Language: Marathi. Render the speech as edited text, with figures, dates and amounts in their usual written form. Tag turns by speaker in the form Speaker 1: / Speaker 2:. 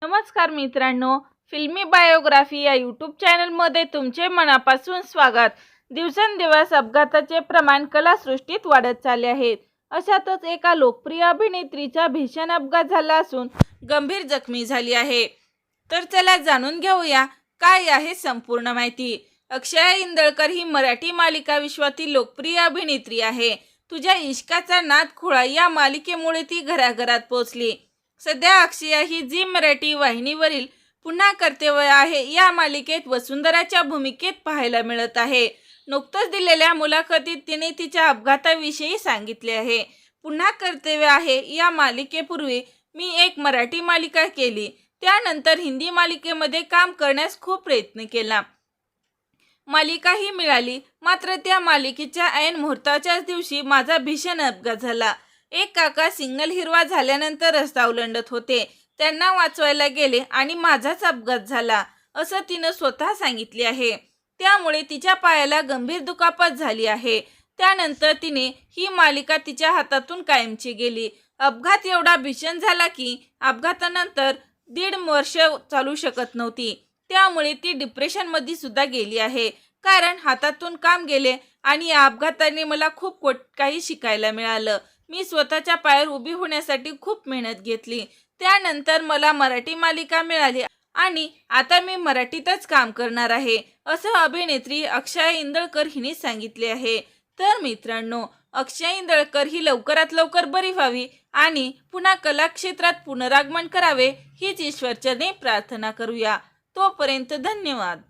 Speaker 1: नमस्कार मित्रांनो, फिल्मी बायोग्राफी या यूट्यूब चॅनलमध्ये तुमचे मनापासून स्वागत। दिवसेंदिवस अपघाताचे प्रमाण कलासृष्टीत वाढत चालले आहे। अशातच एका लोकप्रिय अभिनेत्रीचा भीषण अपघात झाला असून गंभीर जखमी झाली आहे। तर चला जाणून घेऊया काय आहे संपूर्ण माहिती। अक्षया इंदळकर ही मराठी मालिका विश्वातील लोकप्रिय अभिनेत्री आहे। तुझ्या इश्काचा नाद खुळा या मालिकेमुळे ती घराघरात पोहोचली। सध्या अक्षया ही झी मराठी वाहिनीवरील पुन्हा कर्तव्य आहे या मालिकेत वसुंधराच्या भूमिकेत पाहायला मिळत आहे। नुकतंच दिलेल्या मुलाखतीत तिने तिच्या अपघाताविषयी सांगितले आहे। पुन्हा कर्तव्य आहे या मालिकेपूर्वी मी एक मराठी मालिका केली, त्यानंतर हिंदी मालिकेमध्ये काम करण्यास खूप प्रयत्न केला, मालिकाही मिळाली, मात्र त्या मालिकेच्या ऐन मुहूर्ताच्याच दिवशी माझा भीषण अपघात झाला। एक काका सिग्नल हिरवा झाल्यानंतर रस्ता ओलांडत होते, त्यांना वाचवायला गेले आणि माझाच अपघात झाला, असं तिनं स्वतः सांगितले आहे। त्यामुळे तिच्या पायाला गंभीर दुखापत झाली आहे। त्यानंतर तिने ही मालिका तिच्या हातातून कायमची गेली। अपघात एवढा भीषण झाला की अपघातानंतर 1.5 वर्ष चालू शकत नव्हती, त्यामुळे ती डिप्रेशनमध्ये सुद्धा गेली आहे। कारण हातातून काम गेले आणि या अपघाताने मला खूप काही शिकायला मिळालं। मी स्वतःच्या पायावर उभी होण्यासाठी खूप मेहनत घेतली, त्यानंतर मला मराठी मालिका मिळाली आणि आता मी मराठीतच काम करणार आहे, असं अभिनेत्री अक्षया इंदळकर हिने सांगितले आहे। तर मित्रांनो, अक्षया इंदळकर ही लवकरात लवकर बरी व्हावी आणि पुन्हा कलाक्षेत्रात पुनरागमन करावे हीच ईश्वरचरणी प्रार्थना करूया। तोपर्यंत धन्यवाद।